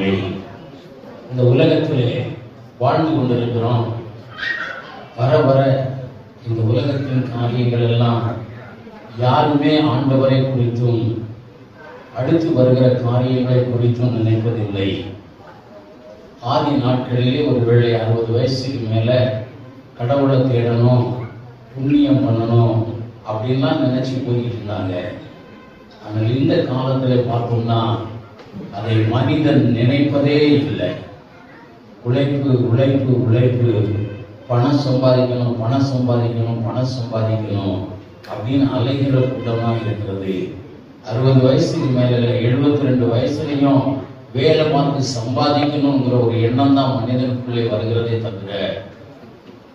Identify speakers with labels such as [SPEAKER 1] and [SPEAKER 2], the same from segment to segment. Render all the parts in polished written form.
[SPEAKER 1] இல்லை. இந்த உலகத்திலே வாழ்ந்து கொண்டிருக்கிறோம். வர வர இந்த உலகத்தின் காரியங்கள் எல்லாம் யாருமே ஆண்டவரை குறித்தும் அடுத்து வருகிற காரியங்களை குறித்தும் நினைப்பதில்லை. ஆதி நாட்களிலே ஒருவேளை 60 வயசுக்கு மேலே கடவுளை தேடணும், புண்ணியம் பண்ணணும் அப்படின்லாம் நினைச்சு போய்கிட்டு இருந்தாங்க. ஆனால் இந்த காலத்தில் பார்த்தோம்னா அதை மனிதன் நினைப்பதே இல்லை. உழைப்பு உழைப்பு உழைப்பு, பணம் சம்பாதிக்கணும் பணம் சம்பாதிக்கணும் பணம் சம்பாதிக்கணும் அப்படின்னு அலைகிற கூட்டமாக இருக்கிறது. 60 வயசுக்கு மேல 72 வயசுலையும் வேலை பார்த்து சம்பாதிக்கணுங்கிற ஒரு எண்ணம் தான் மனிதனுக்குள்ளே வருகிறதே தவிர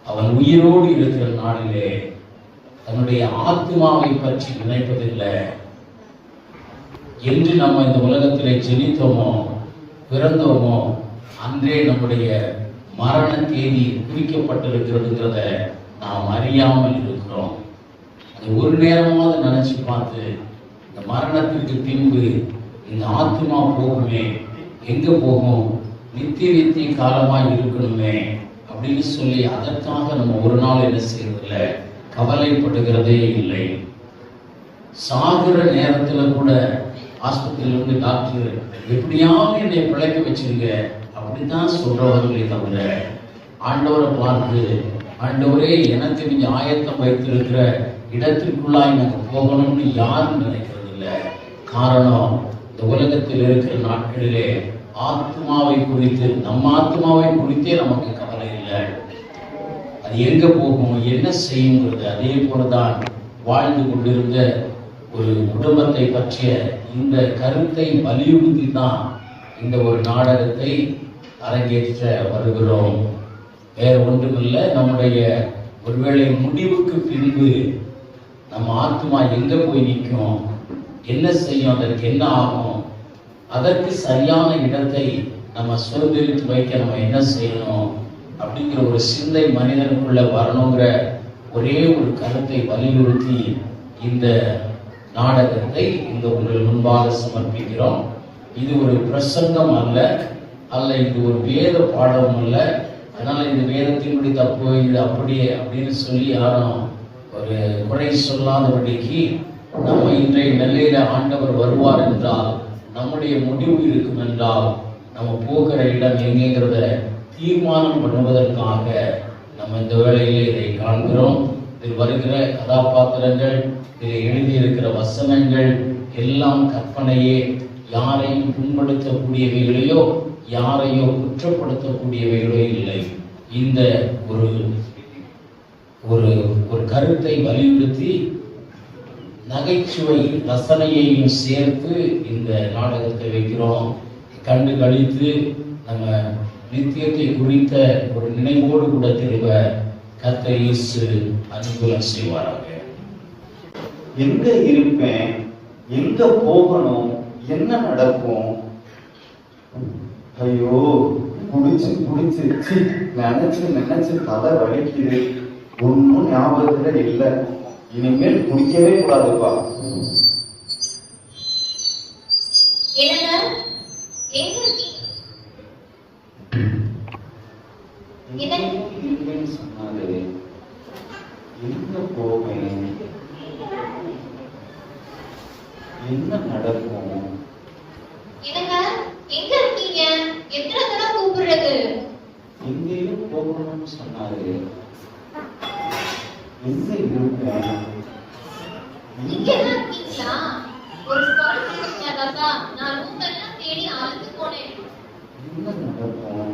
[SPEAKER 1] அவன் உயிரோடு இருக்கிற நாளிலே தன்னுடைய ஆத்மாவை பற்றி நினைப்பதில்லை. என்று நம்ம இந்த உலகத்திலே ஜெனித்தோமோ பிறந்தோமோ அன்றே நம்முடைய மரண தேதி குறிக்கப்பட்டிருக்கிறதுங்கிறத நாம் அறியாமல் இருக்கிறோம். அது ஒரு நேரமாவது நினைச்சு பார்த்து இந்த மரணத்திற்கு பின்பு இந்த ஆத்மா போகுமே, எங்க போகும், நித்திய காலமாய் இருக்கணுமே அப்படின்னு சொல்லி அதற்காக நம்ம ஒரு நாள் என்ன செய்யறதில்லை, கவலைப்படுகிறதே இல்லை. சாகுற நேரத்துல கூட ஆஸ்பத்திரியில இருந்து டாக்டர் எப்படியாவது என்னை பிழைக்க வச்சிருங்க அப்படித்தான் சொல்றவர்களே தவிர ஆண்டவரை பார்த்து ஆண்டவரே எனக்கு நீங்க ஆயத்தம் வைத்திருக்கிற இடத்திற்குள்ளாய் நாங்க போகணும்னு யாரும் நினைக்கிறது இல்லை. காரணம், இந்த உலகத்தில் இருக்கிற நாட்களிலே ஆத்மாவை குறித்து, நம்ம ஆத்மாவை குறித்தே நமக்கு கவலை இல்லை. அது எங்க போகும், என்ன செய்யுங்கிறது. அதே போலதான் வாழ்ந்து கொண்டிருந்த ஒரு குடும்பத்தை பற்றிய இந்த கருத்தை வலியுறுத்தி தான் இந்த ஒரு நாடகத்தை அரங்கேற்ற வருகிறோம். வேற ஒன்றுமில்லை, நம்முடைய ஒருவேளை முடிவுக்கு பின்பு நம்ம ஆத்மா எங்க போய் நிற்கும், என்ன செய்யும், அதற்கு என்ன ஆகும், அதற்கு சரியான இடத்தை நம்ம சுதந்திரித்து வைக்க நம்ம என்ன செய்யணும் அப்படிங்கிற ஒரு சிந்தை மனிதனுக்குள்ள வரணுங்கிற ஒரே ஒரு கருத்தை வலியுறுத்தி இந்த நாடகத்தை இந்த உங்கள் முன்பாக சமர்ப்பிக்கிறோம். இது ஒரு பிரசங்கம் அல்ல, இது ஒரு வேத பாடம் அல்ல. அதனால இந்த வேதத்தினுடைய தப்பு இது அப்படியே அப்படின்னு சொல்லி யாரும் ஒரு குறை சொல்லாதபடிக்கு நம்ம இன்றைய நிலையில ஆண்டவர் வருவார் என்றால், நம்முடைய முடிவு இருக்கும் என்றால், நம்ம போகிற இடம் எங்கேங்கிறத தீர்மானம் பண்ணுவதற்காக நம்ம இந்த வேளையிலே இதை காண்கிறோம். இதில் வருகிற கதாபாத்திரங்கள், இதில் எழுதியிருக்கிற வசனங்கள் எல்லாம் கற்பனையே, யாரையும் புண்படுத்தக்கூடியவைகளையோ யாரையோ குற்றப்படுத்தக்கூடியவைகளோ இல்லை. இந்த ஒரு ஒரு ஒரு கருத்தை வலியுறுத்தி நகைச்சுவை ரசனையையும் சேர்த்து இந்த நாடகத்தை வைக்கிறோம். கண்டு கழித்து நம்ம நித்தியத்தை குறித்த ஒரு நினைவோடு கூட திரும்ப கர்த்தர் இயேசு அனுகூலம் செய்வாராக.
[SPEAKER 2] எங்க இருப்பேன், எங்க போகணும், என்ன நடக்கும், ஐயோ குடிச்சு நினைச்சு தலை வலிக்குது, ஒன்னும் ஞாபகத்துல இல்லை, இனிமேல் குடிக்கவே கூடாதுப்பா. சொன்னாரு, எங்க போவேன், என்ன நடக்கும், எங்கேயும் போகணும்னு சொன்னாரு, எங்க இருப்பேன், என்ன நடக்கும்,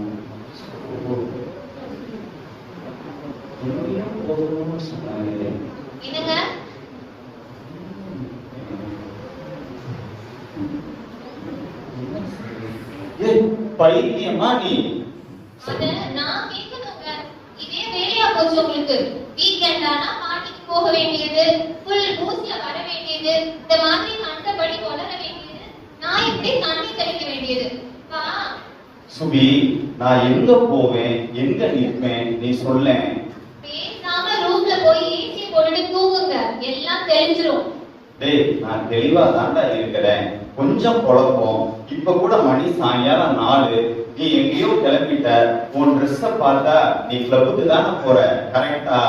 [SPEAKER 2] எங்கேயும் போகணும்னு சொன்னாரு, பைத்தியமா நீ?
[SPEAKER 3] போக வேண்டியது, புல் பூசில வர வேண்டியது, இந்த மாதிரி கண்டபடி வளர வேண்டியது, நான் எப்படி தண்ணி தெளிக்க வேண்டியது.
[SPEAKER 2] சுபி, நான் எங்க போவேன், எங்க நிற்பேன், நீ சொல்ல.
[SPEAKER 3] பேசாம ரூம்ல போய் ஏசி போட்டுட்டு தூங்குங்க, எல்லாம் தெரிஞ்சிரும்.
[SPEAKER 2] டேய், நான் தெளிவா தாண்டா இருக்கிறேன். கொஞ்சம் குழப்பம். இப்ப கூட மணி சாயங்காலம் 4. நீ எங்கேயோ கிளம்பிட்ட. உன் ட்ரெஸ்ஸ பார்த்தா நீ கிளப்புக்கு தானே போற, கரெக்டா?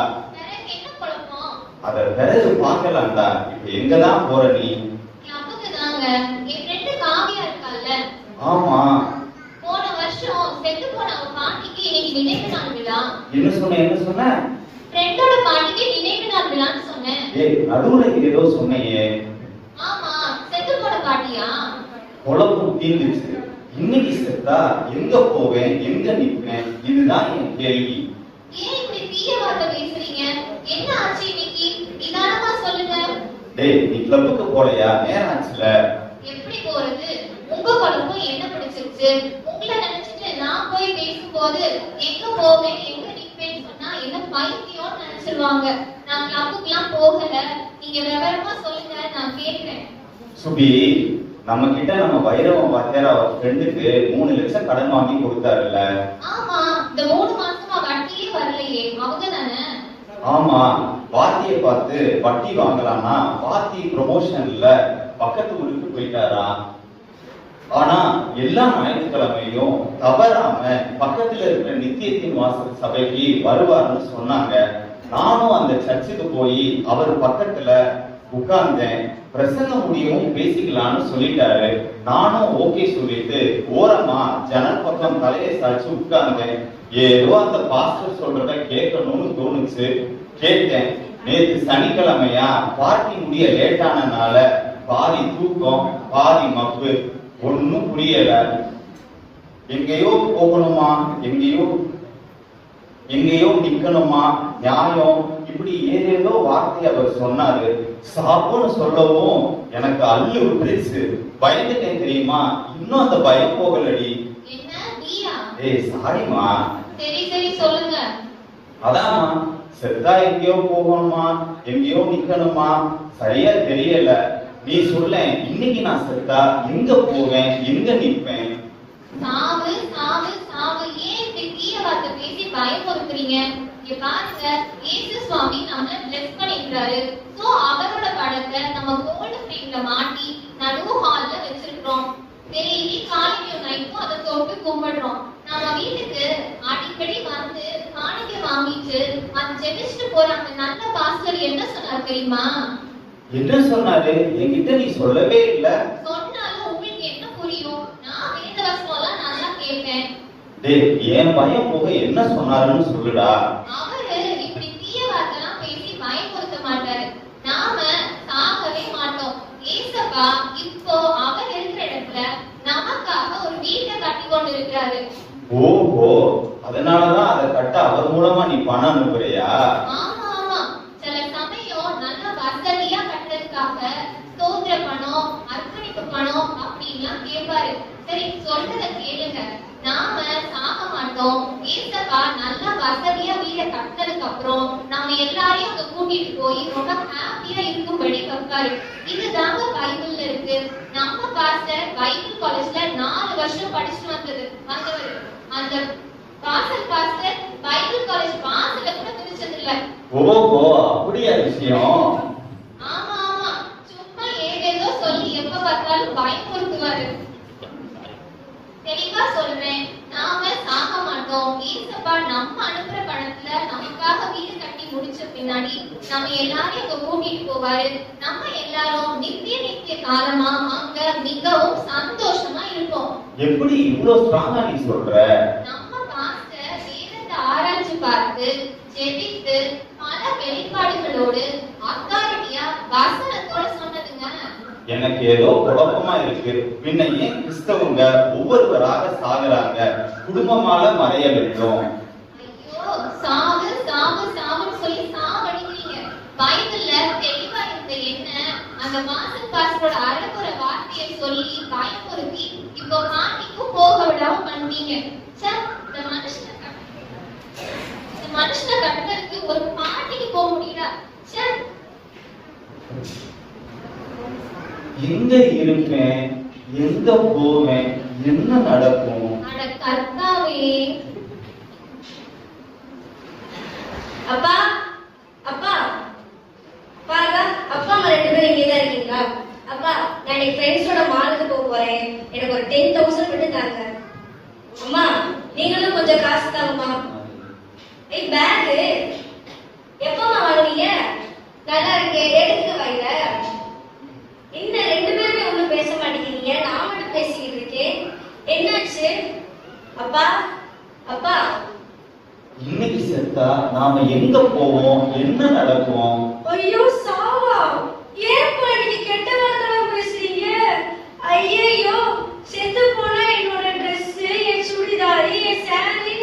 [SPEAKER 3] எனக்கு என்ன குழப்பம்?
[SPEAKER 2] அத பிறகு பார்க்கலாம்டா. இப்ப எங்கதான் போற நீ?
[SPEAKER 3] கிளப்புக்கு தாங்க. என் ஃப்ரெண்டு காவியா இருக்கால்ல?
[SPEAKER 2] ஆமா.
[SPEAKER 3] போன வருஷம் செத்து போன அவ பாட்டிக்கு இன்னைக்கு நினைவு நாள் விழா.
[SPEAKER 2] என்ன சொன்ன?
[SPEAKER 3] ஃப்ரெண்டோட பாட்டிக்கு நினைவு நாள் விழான்னு சொன்னேன்.
[SPEAKER 2] ஏய், நடுவுல ஏதோ சொன்னையே.
[SPEAKER 3] ஆமா, செத்து போன பாட்டியா?
[SPEAKER 2] குழப்பம் தீர்ந்துச்சு. இன்னைக்கு செத்தா எங்க போவேன், எங்க நிற்பேன், இதுதான் என் கேள்வி.
[SPEAKER 3] ஏன் இப்படி தீய வார்த்தை பேசுறீங்க? என்ன ஆச்சு இன்னைக்கு? நிதானமா சொல்லுங்க.
[SPEAKER 2] டேய், நீ கிளப்புக்கு போலையா? நேரம் ஆச்சுல.
[SPEAKER 3] எப்படி போறது? உங்க குழப்பம் என்ன பிடிச்சிருச்சு? உங்களை நினைச்சிட்டு நான் போய் பேசும்போது எங்க போவேன், எங்க நிற்பேன்னு சொன்னா என்ன பைத்தியம்னு நினைச்சிருவாங்க. நான் கிளப்புக்குலாம் போகல. நீங்க விவரமா சொல்லுங்க, நான் கேட்கிறேன்.
[SPEAKER 2] சுபி, நம்ம கிட்ட நம்ம வைரவம் வாத்தியார் அவர் ஃப்ரெண்டுக்கு 3 லட்சம் கடன் வாங்கி கொடுத்தாருல்ல?
[SPEAKER 3] ஆமா, இந்த 3 மாசமா வட்டியே வரலையே, அவங்க தானே?
[SPEAKER 2] ஆமா, வாத்தியை பார்த்து வட்டி வாங்கலாம்னா வாத்தி ப்ரொமோஷன்ல பக்கத்து ஊருக்கு போயிட்டாரா. ஆனா எல்லா ஞாயிற்றுக்கிழமையும் தவறாம பக்கத்துல இருக்கிற நித்தியத்தின் வாசல் சபைக்கு வருவார்னு சொன்னாங்க. நானும் அந்த சர்ச்சுக்கு போய் அவர் பக்கத்துல உட்கார்ந்தேன். பிரசங்க முடியவும் பேசிக்கலாம்னு சொல்லிட்டாரு. நானும் ஓகே சொல்லிட்டு ஓரமா ஜன்னல் பக்கம் தலையை சாய்ச்சி உட்கார்ந்தேன். ஏதோ அந்த பாஸ்டர் சொல்றத கேட்கணும்னு தோணுச்சு, கேட்டேன். நேற்று சனிக்கிழமையா பார்ட்டி முடிய லேட்டானனால பாதி தூக்கம் பாதி மப்பு, ஒன்னும் புரியல. எங்கேயோ போகணுமா, எங்கேயோ நிக்கணுமா, நியாயம், இப்படி ஏதேதோ வார்த்தை அவர் சொன்னாரு. சாப்புன்னு சொல்லவும் எனக்கு அள்ளு விட்டுருச்சு. பயந்துட்டேன் தெரியுமா? இன்னும் அந்த பயம் போகலடி.
[SPEAKER 3] என்ன நீயா?
[SPEAKER 2] ஏய் சாரிமா.
[SPEAKER 3] சரி சொல்லுங்க.
[SPEAKER 2] அதான்மா, செத்தா எங்கேயோ போகணுமா, எங்கேயோ நிக்கணுமா, சரியா தெரியல. நீ சொல்ல, இன்னைக்கு நான் செத்தா எங்க போவேன், எங்க நிப்பேன்?
[SPEAKER 3] சாவு சாவு சாவு, ஏன் இப்படி தீய வார்த்தை பேசி பயமுறுத்துறீங்க? இங்க பாருங்க, இயேசு சுவாமி நம்ம பிளஸ் பண்ணிருக்காரு. சோ அவரோட படத்தை நம்ம கோல்ட் ஃப்ரேம்ல மாட்டி நடு ஹால்ல வச்சிருக்கோம். டெய்லி காலையிலும் நைட்டும் அதை தொட்டு கும்பிடுறோம். நம்ம வீட்டுக்கு அடிக்கடி வந்து காணிக்கை வாங்கிட்டு அது ஜெபிச்சுட்டு போற அந்த நல்ல பாஸ்டர் என்ன சொன்னார் தெரியுமா?
[SPEAKER 2] என்ன சொன்னாரு? என்கிட்ட நீ சொல்லவே இல்ல.
[SPEAKER 3] சொன்னாலும் உங்களுக்கு என்ன புரியும்? நான் வேத வசனம்லாம் நல்லா கேட்பேன்.
[SPEAKER 2] டேய், என் பயம் போக என்ன சொன்னாருன்னு சொல்லுடா.
[SPEAKER 3] அவரு இப்படி தீய வார்த்தைலாம் பேசி பயமுறுத்த மாட்டாரு. நாம சாகவே மாட்டோம். ஏசப்பா இப்போ அவர் இருக்கிற இடத்துல நமக்காக ஒரு வீட்டை கட்டி கொண்டு இருக்கிறாரு.
[SPEAKER 2] ஓஹோ, அதனாலதான் அதை கட்ட அவர் மூலமா நீ பணம் அனுப்புறியா?
[SPEAKER 3] ஆமா, சில சமயம் நல்ல வசதியா கட்டுறதுக்காக ஸ்தோத்திர பணம், அர்ப்பணிப்பு பணம் அப்படின்லாம் கேட்பாரு. சரி, சொல்றத கேளுங்க. நாம சாக மாட்டோம். ஏசப்பா நல்ல வசதியா வீட கட்டினதுக்கு அப்புறம் நம்ம எல்லாரையும் அங்க கூட்டிட்டு போய் ரொம்ப ஹாப்பியா இருக்கும்படி வைப்பாரு. இதுதாங்க பைபிள்ல இருக்கு. நம்ம பாஸ்டர் பைபிள் காலேஜ்ல 4 வருஷம் படிச்சுட்டு வந்தவர். அந்த வாசல் பாஸ்டர் பைபிள் காலேஜ் வாசல்ல கூட மிதிச்சது இல்ல.
[SPEAKER 2] ஓஹோ, அப்படியா விஷயம்?
[SPEAKER 3] ஆமா, சும்மா ஏதேதோ சொல்லி எப்ப பார்த்தாலும் பயமுறுத்துவாரு. தெளிவா சொல்றேன், நாம சாக மாட்டோம். ஏசப்பா நம்ம அனுப்புற பணத்துல நமக்காக வீடு கட்டி முடிச்ச பின்னாடி நம்ம எல்லாரையும் அங்க கூட்டிட்டு போவாரு. நம்ம எல்லாரும் நித்திய காலமா அங்க மிகவும் சந்தோஷமா இருப்போம்.
[SPEAKER 2] எப்படி இவ்வளவு ஸ்ட்ராங்கா நீ சொல்ற?
[SPEAKER 3] நம்ம பாஸ்டர் வேதத்தை ஆராய்ச்சி பார்த்து ஜெபித்து பல வெளிப்பாடுகளோடு அத்தாரிட்டியா வசனத்தோட சொன்னதுங்க.
[SPEAKER 2] எனக்கு ஏதோ குழப்பமா இருக்கு. பின்ன ஏன் கிறிஸ்தவங்க ஒவ்வொருவராக சாகுறாங்க? குடும்பமால மறைய வேண்டும்.
[SPEAKER 3] ஐயோ, சாவு சாவு சாவுன்னு சொல்லி சாவடிக்கிறீங்க. பைபிள்ல தெளிவா இருந்த என்ன அந்த மாசன் பாஸ்டரோட அறகுற வார்த்தையை சொல்லி பயமுறுத்தி இப்போ காணிக்கும் போக விடாம பண்ணீங்க. இந்த மனுஷனை கட்டுறதுக்கு ஒரு பாட்டிக்கு போக முடியல.
[SPEAKER 2] எங்க இருப்பேன், எங்க போவேன், என்ன நடக்கும்?
[SPEAKER 3] அட கர்த்தாவே!
[SPEAKER 4] அப்பா அப்பா பாருங்க, அப்பா அம்மா 2 பேரும் இங்கதான் இருக்கீங்களா? அப்பா நான் இன்னைக்கு ஃப்ரெண்ட்ஸோட மாலுக்கு போக போறேன். எனக்கு ஒரு 10,000 மட்டும் தாங்க. அம்மா நீங்களும் கொஞ்சம் காசு தாங்கம்மா. ஏய் பேக் எப்பமா வாங்குவீங்க? நல்லா இருக்கே, எடுத்துட்டு வாங்க. என்ன ரெண்டு பேருமே ஒண்ணும் பேச மாட்டேங்கிறீங்க, நான் மட்டும் பேசிக்கிட்டு இருக்கேன். என்னாச்சு? அப்பா அப்பா
[SPEAKER 2] இன்னைக்கு செத்தா நாம எங்க போவோம், என்ன நடக்கும்?
[SPEAKER 4] ஐயோ சாவா, ஏன்ப்பா இன்னைக்கு கெட்ட வார்த்தைலாம் பேசுறீங்க? ஐயையோ, செத்து போனா என்னோட Dress, என் சுடிதார், என் சாரி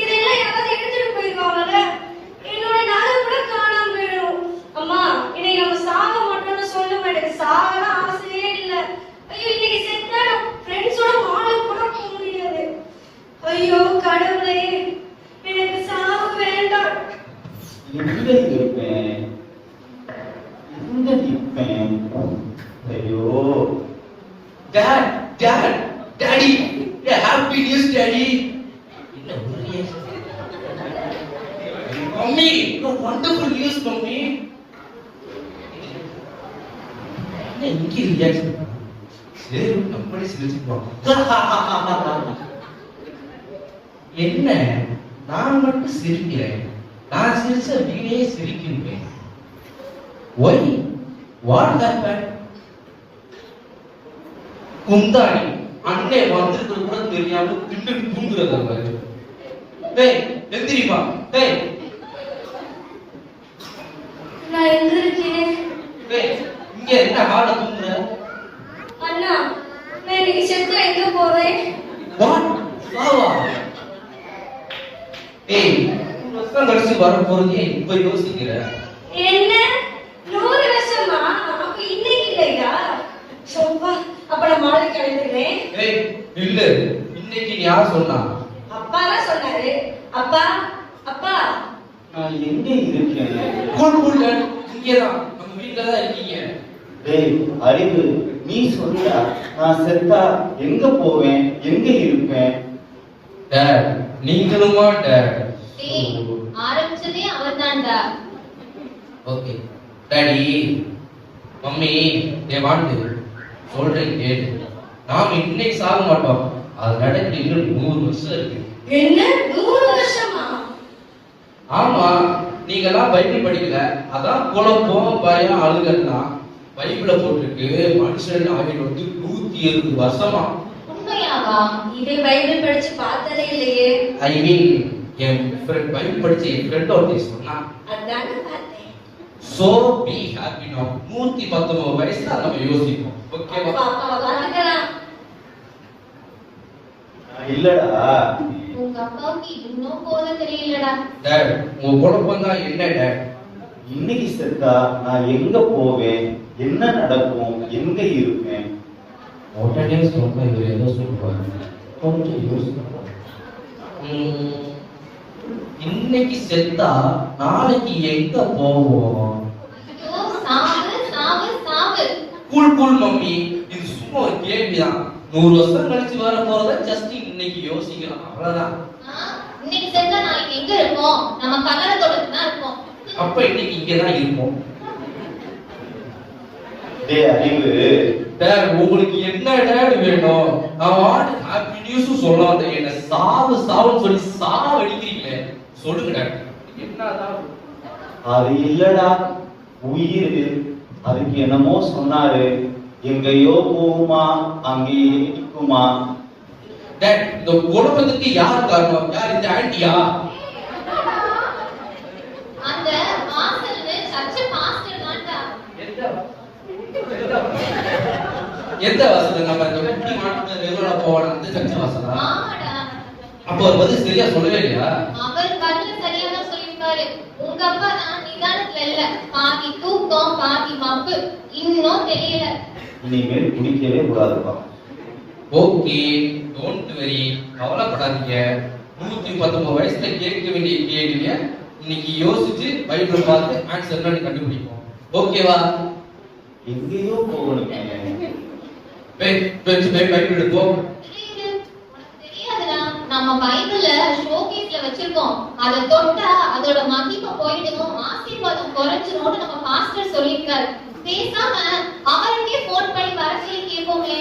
[SPEAKER 4] இதெல்லாம் யாராவது எடுத்துட்டு போயிருவாங்கல்ல. என்னோட நகை கூட காணாம போயிடும். அம்மா இன்னைக்கு நம்ம சாக மாட்டோம்னு சொல்லுவேன். எனக்கு சாகலாம் ஆசையே இல்லை. ஐயோ இன்னைக்கு செத்தா ஃப்ரெண்ட்ஸோட மாலுக்கு கூட போக முடியாது. ஐயோ கடவுளே, எனக்கு சாவு வேண்டாம்.
[SPEAKER 2] எங்க இருப்பேன், எங்க நிற்பேன்? ஐயோ
[SPEAKER 1] Dad, Dad, Daddy, yeah, happy news, Daddy. என்ன ஒரே Mommy, no wonderful news, Mommy. என்ன இங்க ரியாக்ஷன்? சரி, நம்மளே சிரிச்சுப்போம். என்ன நான் மட்டும் சிரிக்கிறேன், நான் சிரிச்ச வீடே சிரிக்கிறேன். Why? What happened? குந்தாணி அண்ணே வந்திருக்கிற கூட தெரியாம திண்டு தூங்குறது மாதிரி. டேய் எந்திரிப்பா, டேய்
[SPEAKER 4] நான் எங்க இருக்கேன்?
[SPEAKER 1] டேய் இங்க என்ன ஹால தூங்குற?
[SPEAKER 4] அண்ணா நான் இன்னைக்கு செத்தா எங்க போவேன்?
[SPEAKER 1] வாட் சாவா? ஏய் வருஷம் கழிச்சு வர போறீங்க, இப்ப யோசிக்கிற?
[SPEAKER 4] என்ன 100 வருஷமா? அப்ப இன்னைக்கு இல்லையா? சோப்பா அப்ப நான் மாலுக்கு கிளம்பிடுறேன்.
[SPEAKER 1] ஏய் இல்ல, இன்னைக்கு நீ யார் சொன்னா?
[SPEAKER 4] அப்பா தான் சொன்னாரு. அப்பா அப்பா
[SPEAKER 2] நான் எங்க இருக்கேன்?
[SPEAKER 1] கூல் இங்கதான் நம்ம வீட்டுல தான் இருக்கீங்க.
[SPEAKER 2] டேய் அறிவு, நீ சொல்லுடா, நான் செத்தா எங்க போவேன், எங்க இருப்பேன்?
[SPEAKER 1] டேட் நீங்களுமா டேட்?
[SPEAKER 3] டேய் ஆரம்பிச்சதே அவர்தான்டா.
[SPEAKER 1] Okay daddy mummy they want சொல்றேன் கேளு. நாம இன்னைக்கு சாக மாட்டோம், அது நடக்க இன்னும் 100 வருஷம் இருக்கு.
[SPEAKER 4] என்ன 100 வருஷமா?
[SPEAKER 1] ஆமா, நீங்கெல்லாம் பைபிள் படிக்கல, அதான் குழப்பம் பயம் அழுகலாம் பைபிள போட்டிருக்கு. மனுஷன் ஆயுள் வந்து 120 வருஷமா.
[SPEAKER 3] உண்மையாவா?
[SPEAKER 4] இதை பைபிள் படிச்சு பார்த்ததே இல்லையே.
[SPEAKER 1] ஐ மீன் என் ஃப்ரெண்ட் பைபிள் படிச்ச என் ஃப்ரெண்ட் ஒருத்தர் சொன்னா.
[SPEAKER 4] அதான் பார்த்தேன்.
[SPEAKER 1] சோ பி ஹாப்பி நவ. 119 வயசுல நம்ம யோசிப்போம். ஓகேவா?
[SPEAKER 4] அப்பா வந்துக்கலாம்.
[SPEAKER 2] இல்லடா,
[SPEAKER 3] உங்க அப்பாவுக்கு இன்னும் போத தெரியலடா.
[SPEAKER 1] டாட் உங்க குழப்பம் தான் என்ன டாட்?
[SPEAKER 2] இன்னைக்கு செத்தா நான் எங்க போவேன், என்ன நடக்கும், எங்க இருப்பேன்?
[SPEAKER 1] உடனே சொன்னா இவர் ஏதோ சொல்லுவாரு, கொஞ்சம் யோசிக்கணும். இன்னைக்கு செத்தா நாளைக்கு எங்க போவோம்?
[SPEAKER 3] ஐயோ சாவு சாவு சாவு.
[SPEAKER 1] கூல் மம்மி, இது சும்மா ஒரு கேள்விதான். 100 வருஷம் கழிச்சு வர போறத ஜஸ்ட் இன்னைக்கு யோசிக்கலாம், அவ்வளவுதான்.
[SPEAKER 3] இன்னைக்கு செத்தா நாளைக்கு எங்க இருப்போம்? நம்ம கல்லறத்தோட தான் இருப்போம்.
[SPEAKER 1] அப்ப இன்னைக்கு இங்கதான் இருப்போம்.
[SPEAKER 2] டேய் அறிவு,
[SPEAKER 1] டாட் உங்களுக்கு என்ன டாட் வேணும்? நான் வாட் ஹாப்பி நியூஸ் சொல்ல வந்தேன். என்ன சாவு சாவுன்னு சொல்லி சாவடிக்கிறீங்களே, சொல்லுங்க டாட். என்னதான்?
[SPEAKER 2] அது இல்லடா, உயிர். அதுக்கு என்னமோ சொன்னாரு, எங்கேயோ போகுமா, அங்கேயே நிற்குமா.
[SPEAKER 1] டாட் இந்த குழப்பத்துக்கு யார் காரணம்? யார் இந்த ஆண்டியா?
[SPEAKER 3] அந்த வாசல்ல சர்ச் பாஸ்டர் தான்டா.
[SPEAKER 1] எந்த வாசல்? நம்ம இந்த குட்டி மாட்டு வெறுவல போவான அந்த சர்ச்ச வாசலா?
[SPEAKER 3] ஆமாடா.
[SPEAKER 1] அப்ப அவர் பதில் சரியா சொல்லவே இல்லையா?
[SPEAKER 3] அவர் பதில் சரியா தான் சொல்லிருக்காரு. உங்க அப்பா தான் நிதானத்துல இல்ல, பாதி தூக்கம் பாதி மப்பு, இன்னும் தெரியல.
[SPEAKER 2] இனிமேல் குடிக்கவே கூடாதுப்பா.
[SPEAKER 1] ஓகே டோன்ட் வெரி, கவலைப்படாதீங்க. 119 வயசுல கேட்க வேண்டிய கேள்விய இன்னைக்கு யோசிச்சு பைபிள் பார்த்து ஆன்சர் என்னன்னு கண்டுபிடிப்போம். ஓகேவா?
[SPEAKER 2] எங்கேயோ போகணுமே.
[SPEAKER 1] பைபிள் எடுப்போம்.
[SPEAKER 3] உனக்கு தெரியாதுடா, நம்ம பைபிள்ல ஷோகேஸ்ல வச்சிருக்கோம். அதை தொட்டா அதோட மகிமை போயிடும், ஆசீர்வாதம் குறைஞ்சிரும்னு நம்ம பாஸ்டர் சொல்லியிருக்காரு. பேசாம அவருக்கே போன் பண்ணி வர சொல்லி கேட்போமே.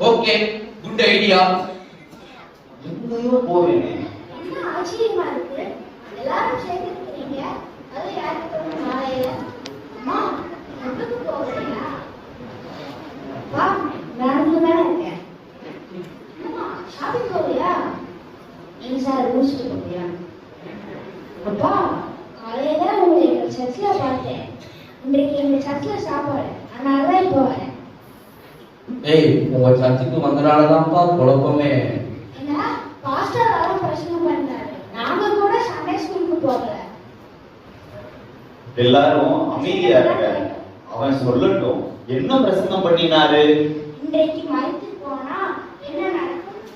[SPEAKER 5] Okay, good idea.
[SPEAKER 2] எங்கேயோ போவேனே.
[SPEAKER 4] என்ன ஆச்சரியமா இருக்கு, எல்லாரும் சேர்ந்துருக்கீங்க. அது யாருக்கு தோணும் மாலையில? அம்மா, எதுக்கு போகிறீங்களா? வா, நான் தானே இருக்கேன். அம்மா, ஷாப்பிங் போறியா? நீங்க சார் ஊசிட்டு போறியா? அப்பா, காலையில உங்களை எங்க சர்ச்சில் பார்த்தேன். இன்றைக்கு எங்க சர்ச்சில் சாப்பாடு, அதனாலதான் இப்போ வரேன்.
[SPEAKER 5] ஏய், உங்க சர்ச்சுக்கு வந்தனாலதான்ப்பா குழப்பமே.
[SPEAKER 4] என்ன பாஸ்டர் யாரும் பிரச்சனை பண்ணாரு, நாங்க கூட சண்டே ஸ்கூலுக்கு போகல.
[SPEAKER 2] எல்லாரும் அமைதியா இருக்க. அவன் சொல்லட்டும், என்ன பிரசங்கம் பண்ணினாரு?
[SPEAKER 4] இன்றைக்கு மரித்து போனா என்ன நடக்கும்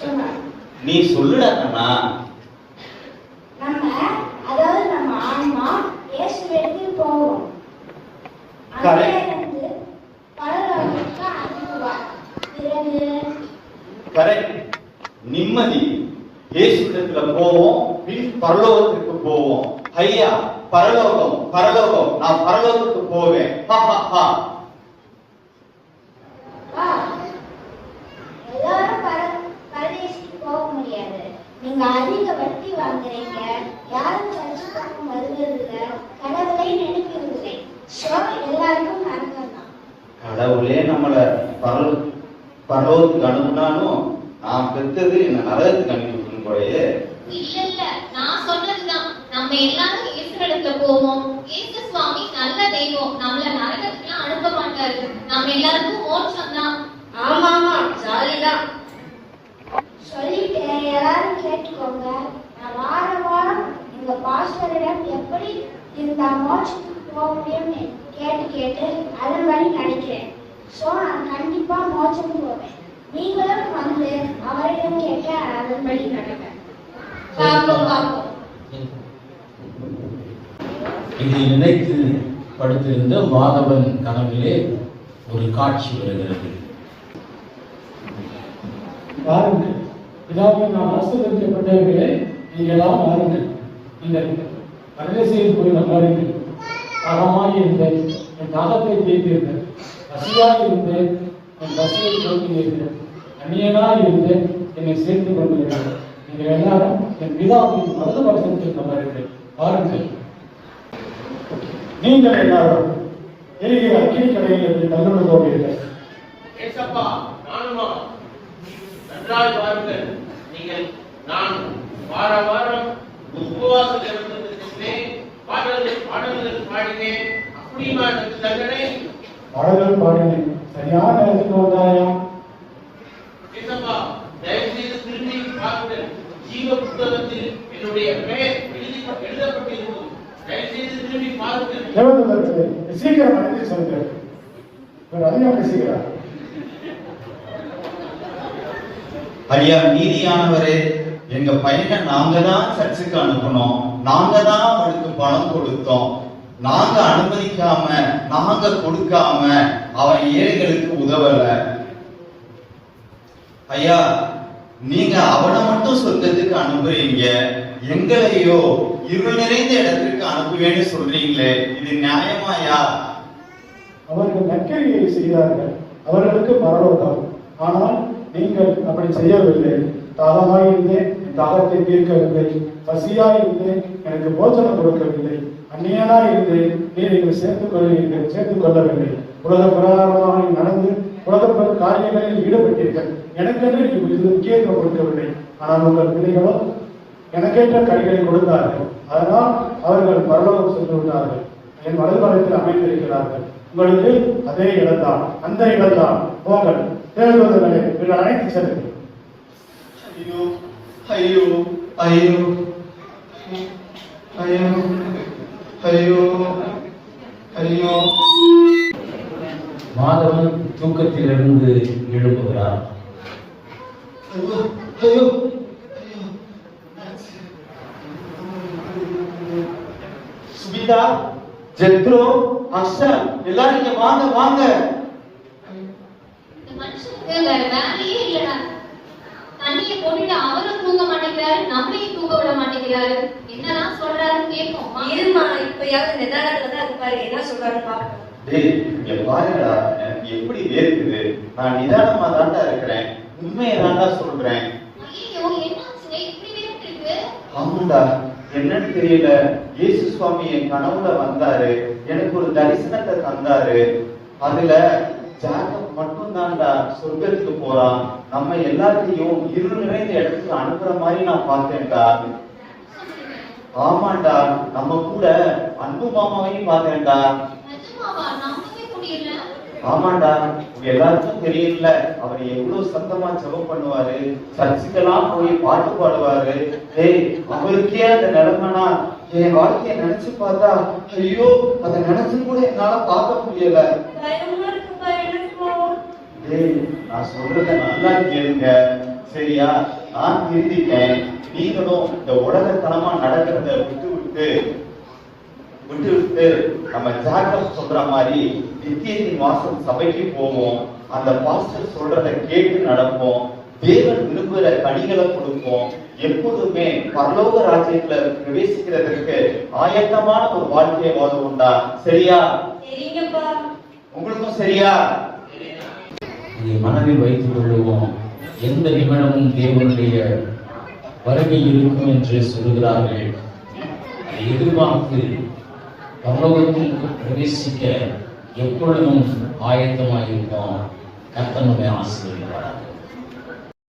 [SPEAKER 4] சொன்னார்.
[SPEAKER 2] நீ சொல்லுடா கண்ணா.
[SPEAKER 4] நம்ம நம்ம ஆன்மா இயேசுவிற்கு போவோம்.
[SPEAKER 2] Correct.
[SPEAKER 4] அங்கிருந்து பரலோகத்துக்கு அனுப்புவார். பிறகு
[SPEAKER 2] கரெக்ட். நிம்மதி. இயேசுவிடத்துல போவோம், பின் பரலோகத்துக்கு போவோம். ஐயா, பரலோகம் பரலோகம், நான் பரலோகத்துக்கு போவேன்.
[SPEAKER 4] வா, எல்லாரும் பரதேசிக்கு போக முடியாது. நீங்க அதிக வட்டி வாங்குறீங்க, யாரும் சர்ச்சுக்கு வருவதில்லை, கடவுளை நினைக்கிறதில்லை. ஸோ எல்லாருக்கும் நரகம் தான்.
[SPEAKER 2] கடவுளே நம்மள பரலோகத்துக்கு அனுப்புனாலும் நான் பெற்றது என்ன நரகத்துக்கு அனுப்பி போயே.
[SPEAKER 3] இல்ல, நான் சொன்னதுதான். நம்ம எல்லாரும் இயேசுவிடத்துல போவோம். இயேசு சுவாமி நல்ல தெய்வம், நம்மள நரகத்துக்குலாம் அனுப்ப மாட்டாரு. நம்ம எல்லாருக்கும் மோட்சம் தான்.
[SPEAKER 4] ஆமா ஆமா, ஜாலிதான். சொல்லிட்டேன், எல்லாரும் கேட்டுக்கோங்க. நான் வாரம் வாரம் எங்க பாஸ்டரிடம் எப்படி இந்த மோட்சத்துக்கு போக முடியும்னு கேட்டு அதன்படி நினைக்கிறேன். ஸோ நான் கண்டிப்பா மோட்சம் போவேன். நீங்களும் வந்து அவரிடம் கேட்டு அதன்படி நடப்பேன். பார்ப்போம்.
[SPEAKER 1] இதை நினைத்து படுத்திருந்த மாதவன் கனவிலே ஒரு காட்சி வருகிறது.
[SPEAKER 6] வாருங்கள், பிதாவே, நான் ஆசீர்வதிக்கப்பட்டவர்களே, நீங்களாம் வாருங்கள். நீங்கள் பரதேசியில் போய் வந்தார்கள். தாகமாய் இருந்தேன், என் தாகத்தை தீர்த்தீர்கள். பசியாய் இருந்தேன், என் பசியை போக்கினீர்கள். அந்நியனாய் இருந்தேன், என்னை சேர்த்து கொண்டீர்கள். நீங்கள் எல்லாரும் என் பிதாவின் வலது பரிசத்தில் வந்தார்கள். வாருங்கள். நீங்கள் எல்லாரும் எரிகிற அக்கினி கடையில் இருந்து தள்ளுண்டு போவீர்கள்.
[SPEAKER 7] ஏசப்பா, நானுமா? நன்றாய் பாருங்கள். நீங்கள் நான் வார வாரம் உபவாசம் இருந்தேன், பாடல்கள் பாடினேன். அப்படியுமா எனக்கு தண்டனை?
[SPEAKER 6] பாடல்கள் பாடினேன், சரியான நேரத்துக்கு வந்தாயா?
[SPEAKER 7] ஏசப்பா, தயவு செய்து திரும்பி பாருங்கள். ஜீவ புத்தகத்தில் என்னுடைய பெயர் எழுதப்பட்டிருக்கும். தயவு செய்து திரும்பி பாருங்கள்.
[SPEAKER 6] தேவதூதர்களே, சீக்கிரம் அழைத்து சொல்லுங்கள். இவர் அதிகம் பேசுகிறார்.
[SPEAKER 2] ஐயா, நீதியானவரே, எங்க பையனை நாங்க தான் சர்ச்சுக்கு அனுப்பணும். நாங்க தான் அவனுக்கு பணம் கொடுத்தோம். நாங்க அனுமதிக்காம, நாங்க கொடுக்காம அவன் ஏழைகளுக்கு உதவல. ஐயா, நீங்க அவனை மட்டும் சொர்க்கத்துக்கு அனுப்புறீங்க, எங்களையோ இருள் நிறைந்த இடத்திற்கு அனுப்புவேன்னு சொல்றீங்களே, இது நியாயமாயா?
[SPEAKER 6] அவர்கள் நற்கிரியை செய்தார்கள், அவர்களுக்கு பரலோகம். ஆனால் நீங்கள் அப்படி செய்யவில்லை. தாகமாய் இருந்தேன், என் தாகத்தை தீர்க்கவில்லை. பசியாய் இருந்தேன், எனக்கு போஜனம் கொடுக்கவில்லை. அந்நியனாய் இருந்தேன், நீர் எங்களை சேர்த்துக் கொள்ளவில்லை. உலக பிரகாரமாக நடந்து உலக காரியங்களில் ஈடுபட்டீர்கள். எனக்கென்று இது முக்கியத்துவம் கொடுக்கவில்லை. ஆனால் உங்கள் பிள்ளைகளோ எனக்கேற்ற கனிகளை கொடுத்தார்கள். அதனால் அவர்கள் பரலோகம் சென்று விட்டார்கள். என் வலதுபுறத்தில் அமைந்திருக்கிறார்கள். உங்களுக்கு அதே இடம்தான், அந்த இடம்தான். போங்கள், தேவதூதர்களே, இவர்கள் அழைத்து செல்லுங்கள்.
[SPEAKER 2] ஐயோ ஐயோ ஐயோ ஐயோ ஐயோ ஐயோ.
[SPEAKER 1] மாதவன் தூக்கத்திலிருந்து எழுப்புகிறார்.
[SPEAKER 2] ஐயோ ஐயோ சுபிதா, ஜெத்ரோ, அக்ஷா, எல்லாரும் இங்க வாங்க வாங்க.
[SPEAKER 3] இந்த மனுஷனுக்கு வேற வேலையே இல்லடா. தண்ணியை போட்டுட்டு அவரும் தூங்க மாட்டேங்கிறாரு, நம்மளையும் தூங்க விட மாட்டேங்கிறாரு. என்னதான் சொல்றாருன்னு கேட்போம்.
[SPEAKER 4] இருமா, இப்பயாவது நிதானத்துல தான் இருப்பாரு. என்ன சொல்றாரு பாப்போம்.
[SPEAKER 2] டேய் இங்க பாருடா, எனக்கு எப்படி வேர்க்குது. நான் நிதானமா தாண்டா இருக்கிறேன், உண்மையை தாண்டா சொல்றேன்.
[SPEAKER 3] ஐயோ என்னாச்சுங்க இப்படி வேர்த்திருக்கு?
[SPEAKER 2] ஆமாண்டா, என்னன்னு தெரியல. இயேசு சுவாமி என் கனவுல வந்தாரு, எனக்கு ஒரு தரிசனத்தை தந்தாரு. அதுல ஜாக்கப் மட்டும் தான்டா சொர்க்கத்துக்கு போறான், நம்ம எல்லாத்தையும் இருள் நிறைந்த இடத்துக்கு அனுப்புற மாதிரி நான் பார்த்தேன்டா. ஆமாண்டா, நம்ம கூட அன்பு மாமாவையும் பார்த்தேன்டா.
[SPEAKER 3] நிஜமாவா? நம்பவே முடியல.
[SPEAKER 2] ஆமாண்டா, உங்க எல்லாருக்கும் தெரியல, அவர் எவ்வளவு சத்தமா ஜெபம் பண்ணுவாரு, சர்ச்சுக்கெல்லாம் போய் பாட்டு பாடுவாரு. ஏய், அவருக்கே அந்த நிலைமைனா என் வாழ்க்கைய நினைச்சு பார்த்தா, ஐயோ அதை நினைச்சு கூட என்னால பார்க்க முடியல.
[SPEAKER 4] பயமா இருக்குப்பா எனக்கும்.
[SPEAKER 2] ஏய், நான் சொல்றத நல்லா கேளுங்க, சரியா? நான் திருந்திட்டேன், நீங்களும் இந்த உலகத்தனமா நடக்கிறத விட்டு விட்டு நம்ம ஜாக்கப் சொல்ற மாதிரி நித்தியத்தின் வாசல் சபைக்கு போவோம், அந்த பாஸ்டர் சொல்றத கேட்டு நடப்போம், தேவன் விரும்புகிற கனிகளை கொடுப்போம், எப்போதுமே பரலோக ராஜ்யத்துல பிரவேசிக்கிறதுக்கு ஆயத்தமான ஒரு வாழ்க்கையை வாழ்வோம்டா. சரியா?
[SPEAKER 4] சரிங்கப்பா.
[SPEAKER 2] உங்களுக்கும் சரியா?
[SPEAKER 1] இதை மனதில் வைத்துக் கொள்வோம். எந்த நிமிடமும் தேவனுடைய வருகை இருக்கும் என்று சொல்கிறார்கள். அதை எதிர்பார்த்து பரலோகத்திற்கு பிரவேசிக்க எப்பொழுதும் ஆயத்தமாயிருப்போம். கர்த்தர் நம்மை ஆசீர்வதிப்பாராக.